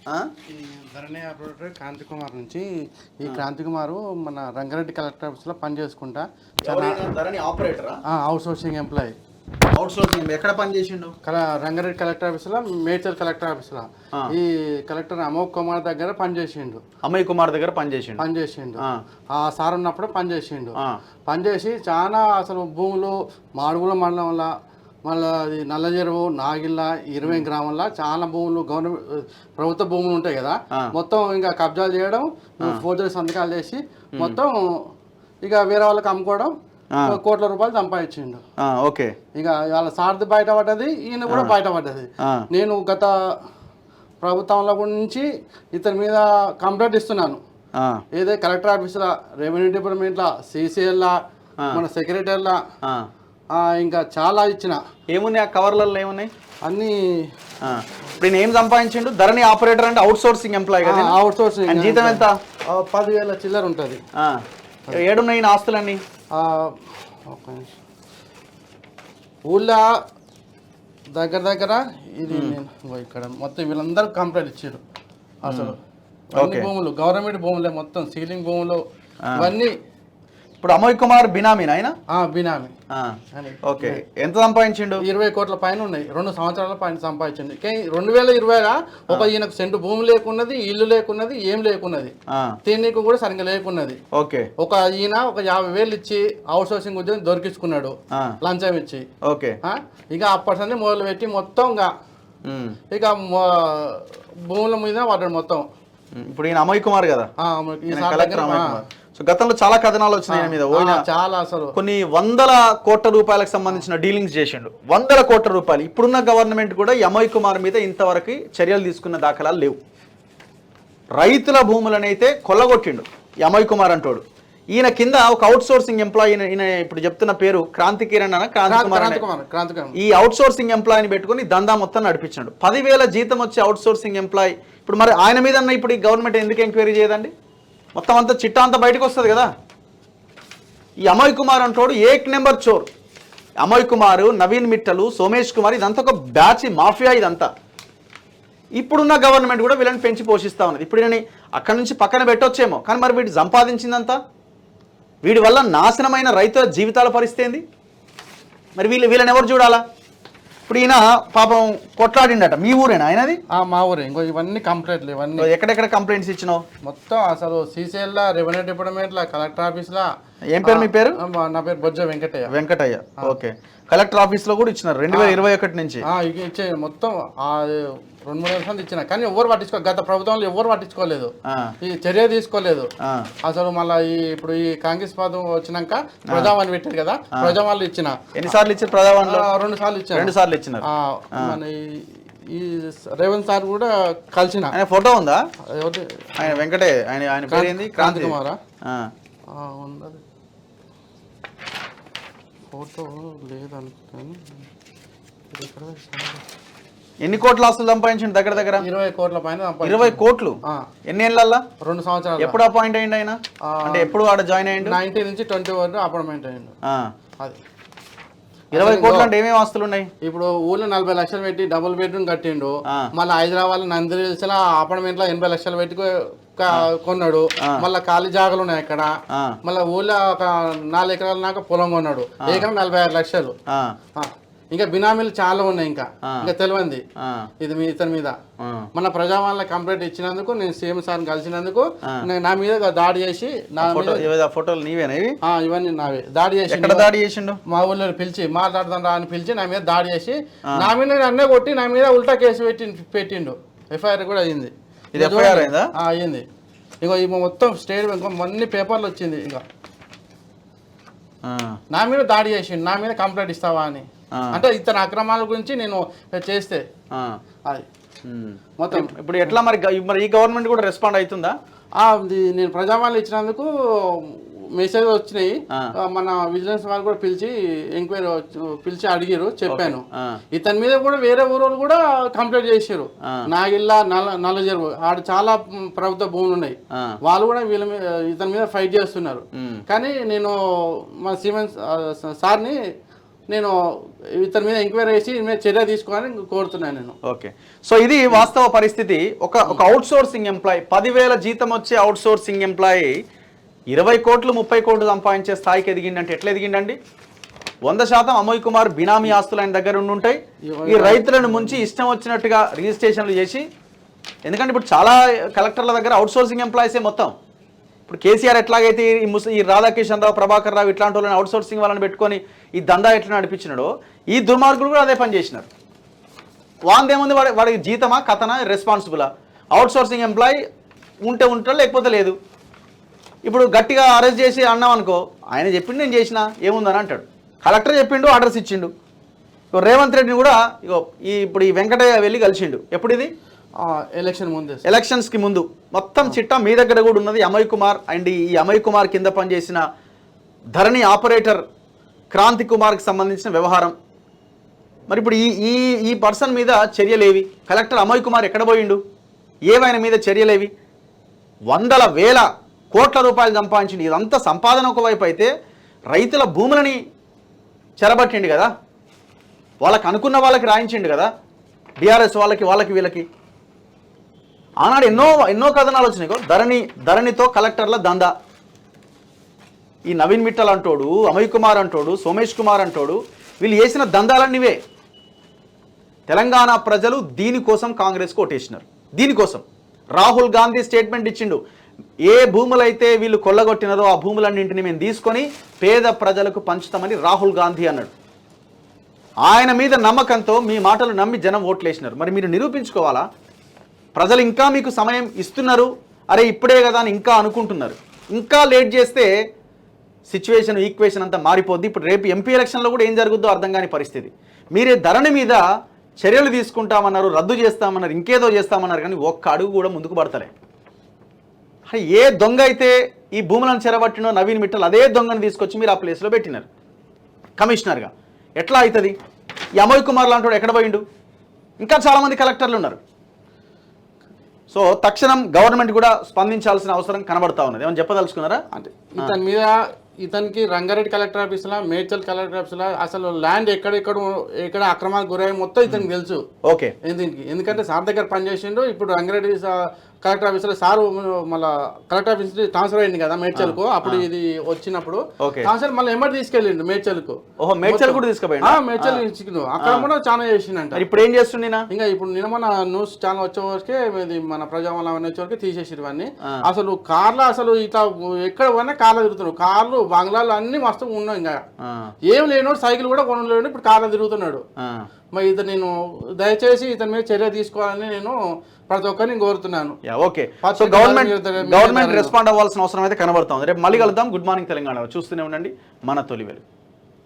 ధరణి operator Kranti Kumar నుంచి ఈ క్రాంతి కుమార్ మన రంగారెడ్డి కలెక్టర్ ఆఫీస్లో పని చేసుకుంటా ధరణి ఆపరేటరా? Outsourcing employee. Outsourcing ఎక్కడ పని చేసిండు? రంగారెడ్డి కలెక్టర్ ఆఫీస్లో, మేడ్చల్ కలెక్టర్ ఆఫీస్లో ఈ కలెక్టర్ అమోక్ కుమార్ దగ్గర పనిచేసిండు. అమయ్ కుమార్ దగ్గర పనిచేసిండు. ఆ సార్ ఉన్నప్పుడు పనిచేసిండు. పనిచేసి చాలా అసలు భూములు మాడుగుల మండలంలో, మళ్ళీ అది నల్ల చెరువు, నాగిల్ల, 20 గ్రామంలో చాలా భూములు గవర్నమెంట్ ప్రభుత్వ భూములు ఉంటాయి కదా, మొత్తం ఇంకా కబ్జాలు చేయడం, ఫోర్జరీ సంతకాలు చేసి మొత్తం ఇక వేరే వాళ్ళకి అమ్ముకోవడం, కోట్ల రూపాయలు సంపాదించిండు. ఓకే. ఇక వాళ్ళ సారథి బయటపడ్డది, ఈయన కూడా బయటపడ్డది. నేను గత ప్రభుత్వంలో నుంచి ఇతని మీద కంప్లైంట్ ఇస్తున్నాను. ఏదో కలెక్టర్ ఆఫీసులో, రెవెన్యూ డిపార్ట్మెంట్లో, సీసీఎల్లా, మన సెక్రటరీలా, ఇంకా చాలా ఇచ్చిన. ఏమున్నాయి ఆ కవర్లలో? ఏమున్నాయి అన్ని. ఇప్పుడు నేను ఏం సంపాదించిండు? ధరణి ఆపరేటర్ అంటే అవుట్ సోర్సింగ్ ఎంప్లాయ్ కదా? Out sourcing. జీతం ఎంత? 10,000 చిల్లర ఉంటుంది. ఏడున్నాయి ఆస్తులన్నీ? ఊళ్ళో దగ్గర ఇది ఇక్కడ మొత్తం వీళ్ళందరూ కంప్లైంట్ ఇచ్చారు. అసలు అన్ని భూములు గవర్నమెంట్ భూములే, మొత్తం సీలింగ్ భూములు ఇవన్నీ. ఇప్పుడు అమోయ్ కుమార్ బినామీనా ఆయన? బినామీ. ఓకే. ఎంత సంపాదించిండు? 20 కోట్ల పైన ఉన్నాయి. 2 సంవత్సరాల పైన సంపాదించింది. 2020 ఒక ఈయనకు సెంటు భూమి లేకున్నది, ఇల్లు లేకున్నది, ఏం లేకున్నది, తిన్నీకు కూడా సరిగ్గా లేకున్నది. ఓకే. ఈయన ఒక 50,000 ఇచ్చి అవుట్ సోర్సింగ్ ఉద్యోగం దొరికించుకున్నాడు, లంచం ఇచ్చి. ఓకే. ఇక అప్పటి నుంచి మొదలు పెట్టి మొత్తం ఇక భూముల మీద పడ్డాడు మొత్తం. ఇప్పుడు ఈయన అమోయ్ కుమార్ కదా? గతంలో చాలా కథనాలు వచ్చినాయి మీద. చాలా అసలు కొన్ని 100 కోట్ల రూపాయలకు సంబంధించిన డీలింగ్స్ చేసిండు. 100 కోట్ల రూపాయలు. ఇప్పుడున్న గవర్నమెంట్ కూడా అమోయ్ కుమార్ మీద ఇంతవరకు చర్యలు తీసుకున్న దాఖలాలు లేవు. రైతుల భూములనైతే కొల్లగొట్టిండు అమోయ్ కుమార్ అంటోడు. ఈయన కింద ఒక అవుట్ సోర్సింగ్ ఎంప్లాయీ, ఈయన ఇప్పుడు చెప్తున్న పేరు క్రాంతి కిరణ్ అన్న, క్రాంతి కుమార్. ఈ అవుట్ సోర్సింగ్ ఎంప్లాయీని పెట్టుకుని దందా మొత్తం నడిపించాడు. 10,000 జీతం వచ్చే అవుట్ సోర్సింగ్ ఎంప్లాయీ. ఇప్పుడు మరి ఆయన మీద ఇప్పుడు ఈ గవర్నమెంట్ ఎందుకు ఎంక్వైరీ చేయదండి? మొత్తం అంతా చిట్టా అంతా బయటకు వస్తుంది కదా. ఈ అమోయ్ కుమార్ అంటోడు ఏక్ నెంబర్ చోర్. అమోయ్ కుమార్, నవీన్ మిట్టలు, సోమేష్ కుమార్, ఇదంతా ఒక బ్యాచ్ మాఫియా ఇదంతా. ఇప్పుడున్న గవర్నమెంట్ కూడా వీళ్ళని పెంచి పోషిస్తూ ఉన్నది. ఇప్పుడు నేను అక్కడి నుంచి పక్కన పెట్టొచ్చేమో, కానీ మరి వీడు సంపాదించిందంతా, వీడి వల్ల నాశనమైన రైతుల జీవితాల పరిస్థితి ఏంది? మరి వీళ్ళని ఎవరు చూడాలా? ఇప్పుడు ఈయన పాపం కొట్లాడిండట. మీ ఊరేనా ఆయనది? మా ఊరే. ఇంకో ఇవన్నీ కంప్లైంట్లు, ఇవన్నీ ఎక్కడెక్కడ కంప్లైంట్స్ ఇచ్చినావు? మొత్తం అసలు సీసీఎల్లా, రెవెన్యూ డిపార్ట్మెంట్లో, కలెక్టర్ ఆఫీస్లో. ఏం పేరు మీ పేరు? నా పేరు బొజ్జ వెంకటయ్య. ఓకే. కలెక్టర్ ఆఫీస్ లో కూడా ఇచ్చినారు 2021 నుంచి. ఇచ్చే మొత్తం 2-3 సంవత్సరాలు ఇచ్చిన, కానీ ఎవరు గత ప్రభుత్వంలో ఎవరు పట్టించుకోలేదు, ఈ చర్య తీసుకోలేదు అసలు. మళ్ళీ ఇప్పుడు ఈ కాంగ్రెస్ ప్రభుత్వం వచ్చినాక ప్రజావాణి పెట్టారు కదా, ప్రజావాణి ఇచ్చిన. ఎన్నిసార్లు ఇచ్చారు ప్రజావాణిలో? 2 సార్లు ఇచ్చారు. 2 సార్లు ఇచ్చినారు. మన ఈ రేవంత్ సార్ కూడా కలిసిన. ఆయన ఫోటో ఉందా? ఆయన వెంకటయ్య, ఆయన పేరు ఏంది? క్రాంతి కుమారా? ఉన్నది ఫోటో లేదనుకుంటాను. ఎన్ని కోట్ల ఆస్తులు సంపాదించండి? దగ్గర 20 కోట్ల పైన. 20 కోట్లు? ఎన్ని ఏళ్ళల్లా? 2 సంవత్సరాలు. ఎప్పుడు అపాయింట్ అయ్యిండు ఆయన? అంటే ఎప్పుడు ఆడ జాయిన్ అయ్యిండు? 19 నుంచి 20 వరకు అపాయింట్మెంట్ అయ్యిండు. అది 20 కోట్లు అంటే ఏమేమి ఆస్తులు ఉన్నాయి? ఇప్పుడు ఊళ్ళో 40 లక్షలు పెట్టి డబుల్ బెడ్రూమ్ కట్టిండు. మళ్ళీ హైదరాబాద్ నందిరిలో అపార్ట్మెంట్ లో 80 లక్షలు పెట్టి కొన్నాడు. మళ్ళీ ఖాళీ జాగాలు ఉన్నాయి అక్కడ. మళ్ళీ ఊళ్ళో ఒక 4 ఎకరాల నాక పొలం కొన్నాడు. ఎకరం 46 లక్షలు. ఇంకా బినామీలు చాలా ఉన్నాయి. ఇంకా తెలియంది ఇది ఇతని మీద. మన ప్రజావాళ్ళ కంప్లైంట్ ఇచ్చినందుకు, నేను సీఎం సార్ కలిసినందుకు నా మీద దాడి చేసి, ఫోటోలు నీవేనా ఇవన్నీ నావే, దాడి చేసి. ఎక్కడ దాడి చేసిండు? మా ఊళ్ళో పిలిచి మాట్లాడదాం రా అని పిలిచి నా మీద దాడి చేసి, నా మీద అన్నే కొట్టి నా మీద ఉల్టా కేసు పెట్టిండు. ఎఫ్ఐఆర్ కూడా అయింది. అయ్యింది. ఇగో ఈ మొత్తం స్టేట్ అన్ని పేపర్లు వచ్చింది. ఇక నా మీద దాడి చేసిండు, నా మీద కంప్లైంట్ ఇస్తావా అని. అంటే ఇతని అక్రమాల గురించి నేను చేస్తే అది మొత్తం. ఇప్పుడు ఎట్లా మరి ఈ గవర్నమెంట్ కూడా రెస్పాండ్ అవుతుందా? నేను ప్రజావాణి ఇచ్చినందుకు మెసేజ్ వచ్చినాయి. మన విజిలెన్స్ వాళ్ళు కూడా పిలిచి అడిగారు, చెప్పాను. ఇతని మీద కూడా వేరే ఊరు కూడా కంప్లైంట్ చేశారు. నాగిల్ల, నల్లజెరువు ఆడ చాలా ప్రభుత్వ భూములు ఉన్నాయి. వాళ్ళు కూడా ఇతని మీద ఫైట్ చేస్తున్నారు. కానీ నేను మా సిమెంట్ సార్ని నేను ఇతని మీద ఎంక్వైరీ చేసి ఇతని మీద చర్య తీసుకోవాలని కోరుతున్నాను నేను. ఓకే, సో ఇది వాస్తవ పరిస్థితి. ఒక అవుట్ సోర్సింగ్ ఎంప్లాయీ 10,000 జీతం వచ్చే అవుట్ సోర్సింగ్ ఎంప్లాయీ 20 కోట్లు 30 కోట్లు సంపాదించే స్థాయికి ఎదిగిందంటే ఎట్లా ఎదిగిండండి? 100% అమోయ్ కుమార్ బినామీ ఆస్తులు ఆయన దగ్గర ఉండి ఉంటాయి. ఈ రైతులను ముంచి ఇష్టం వచ్చినట్టుగా రిజిస్ట్రేషన్లు చేసి, ఎందుకంటే ఇప్పుడు చాలా కలెక్టర్ల దగ్గర అవుట్ సోర్సింగ్ ఎంప్లాయీసే మొత్తం. ఇప్పుడు కేసీఆర్ ఎట్లాగైతే ఈ రాధాకిషన్ రావు, ప్రభాకర్ రావు ఇట్లాంటి వాళ్ళని అవుట్ సోర్సింగ్ వాళ్ళని పెట్టుకొని ఈ దందా ఎట్లా నడిపించినాడో ఈ దుర్మార్గులు కూడా అదే పని చేసినారు. వాందేముంది, వాడికి జీతమా కథనా రెస్పాన్సిబులా? అవుట్ సోర్సింగ్ ఎంప్లాయీ ఉంటే ఉంటాడు, లేకపోతే లేదు. ఇప్పుడు గట్టిగా అరెస్ట్ చేసి అన్నాం అనుకో, ఆయన చెప్పిండు నేను చేసిన ఏముందని అంటాడు. కలెక్టర్ చెప్పిండు, ఆర్డర్స్ ఇచ్చిండు. రేవంత్ రెడ్డిని కూడా ఇప్పుడు ఈ వెంకటయ్య వెళ్ళి కలిసిండు. ఎప్పుడు ఇది? ఎలక్షన్స్కి ముందు. మొత్తం చిట్టా మీ దగ్గర కూడా ఉన్నది. అమోయ్ కుమార్ అండ్ ఈ అమోయ్ కుమార్ కింద పనిచేసిన ధరణి ఆపరేటర్ క్రాంతి కుమార్కి సంబంధించిన వ్యవహారం. మరి ఇప్పుడు ఈ పర్సన్ మీద చర్యలేవి? కలెక్టర్ అమోయ్ కుమార్ ఎక్కడ పోయిండు? ఏవైనా మీద చర్యలేవి? 100,000 కోట్ల రూపాయలు సంపాదించింది. ఇదంతా సంపాదన ఒకవైపు అయితే రైతుల భూములని చెరబట్టిండు కదా, వాళ్ళకి అనుకున్న వాళ్ళకి రాయించిండు కదా, బీఆర్ఎస్ వాళ్ళకి వీళ్ళకి. ఆనాడు ఎన్నో కథనాలు వచ్చినాయి. ధరణితో కలెక్టర్ల దందా. ఈ నవీన్ మిట్టల్ అంటోడు, అమోయ్ కుమార్ అంటోడు, సోమేష్ కుమార్ అంటోడు, వీళ్ళు చేసిన దందాలన్నీవే. తెలంగాణ ప్రజలు దీనికోసం కాంగ్రెస్ ఓటేసినారు. దీనికోసం రాహుల్ గాంధీ స్టేట్మెంట్ ఇచ్చిండు, ఏ భూములైతే వీళ్ళు కొల్లగొట్టినారో ఆ భూములన్నింటినీ మేము తీసుకొని పేద ప్రజలకు పంచుతామని రాహుల్ గాంధీ అన్నాడు. ఆయన మీద నమ్మకంతో మీ మాటలు నమ్మి జనం ఓట్లేసినారు. మరి మీరు నిరూపించుకోవాలా? ప్రజలు ఇంకా మీకు సమయం ఇస్తున్నారు, అరే ఇప్పుడే కదా అని ఇంకా అనుకుంటున్నారు. ఇంకా లేట్ చేస్తే సిచ్యువేషన్ ఈక్వేషన్ అంతా మారిపోద్ది. ఇప్పుడు రేపు ఎంపీ ఎలక్షన్లో కూడా ఏం జరుగుద్దో అర్థం కాని పరిస్థితి. మీరే ధరణి మీద చర్యలు తీసుకుంటామన్నారు, రద్దు చేస్తామన్నారు, ఇంకేదో చేస్తామన్నారు, కానీ ఒక్క అడుగు కూడా ముందుకు పడతలే. ఏ దొంగ అయితే ఈ భూములను చెరబట్టినో నవీన్ మిట్టల్, అదే దొంగను తీసుకొచ్చి మీరు ఆ ప్లేస్లో పెట్టినారు కమిషనర్గా. ఎట్లా అవుతుంది? ఈ అమోయ్ కుమార్ లాంటి ఎక్కడ పోయిండు? ఇంకా చాలామంది కలెక్టర్లు ఉన్నారు. సో తక్షణం గవర్నమెంట్ కూడా స్పందించాల్సిన అవసరం కనబడతా ఉన్నది. ఏమని చెప్పదలుచుకున్నారా? అంటే ఇతనికి రంగారెడ్డి కలెక్టర్ ఆఫీసులో, మేడ్చల్ కలెక్టర్ ఆఫీసులో అసలు ల్యాండ్ ఎక్కడ అక్రమాలకు గురయ్యే మొత్తం ఇతనికి తెలుసు. ఓకే, ఎందుకంటే సార్ దగ్గర పనిచేసిండు. ఇప్పుడు రంగారెడ్డి కలెక్టర్ ఆఫీసులో సారు మళ్ళీ కలెక్టర్ ఆఫీస్ ట్రాన్స్ఫర్ అయింది కదా మేడ్చల్కు. అప్పుడు ఇది వచ్చినప్పుడు ట్రాన్స్ఫర్ మళ్ళీ ఎమ్మటి తీసుకెళ్ళిండు మేడ్చల్కు. మేడ్చల్ కూడా తీసుకుపోయిండు. మేడ్చల్ ఇచ్చిండు, అక్కడ కూడా చాలా చేసిండంట. ఇప్పుడు ఏం చేస్తుండే? ఇంకా ఇప్పుడు నిన్న మన న్యూస్ ఛానల్ వచ్చే వరకే మన ప్రజావాళ్ళ వచ్చే వరకు తీసేసారు ఇవన్నీ. అసలు కార్లు అసలు ఇట్లా ఎక్కడ పోయినా కార్లు తిరుగుతున్నాడు. కార్లు బంగ్లాలు అన్ని మస్తు ఉన్నాయి. ఇంకా ఏం లేనోడు సైకిల్ కూడా కొనలేడు, ఇప్పుడు కార్లు తిరుగుతున్నాడు. మరి నేను దయచేసి ఇతని మీద చర్య తీసుకోవాలని నేను ప్రతి ఒక్కరిని కోరుతున్నాను. ఓకే, సో గవర్నమెంట్ రెస్పాండ్ అవ్వాల్సిన అవసరం అయితే కనబడతా ఉంది. రేపు మళ్ళీ కలుద్దాం. గుడ్ మార్నింగ్ తెలంగాణ చూస్తూనే ఉండండి మన తొలి వెలుగు.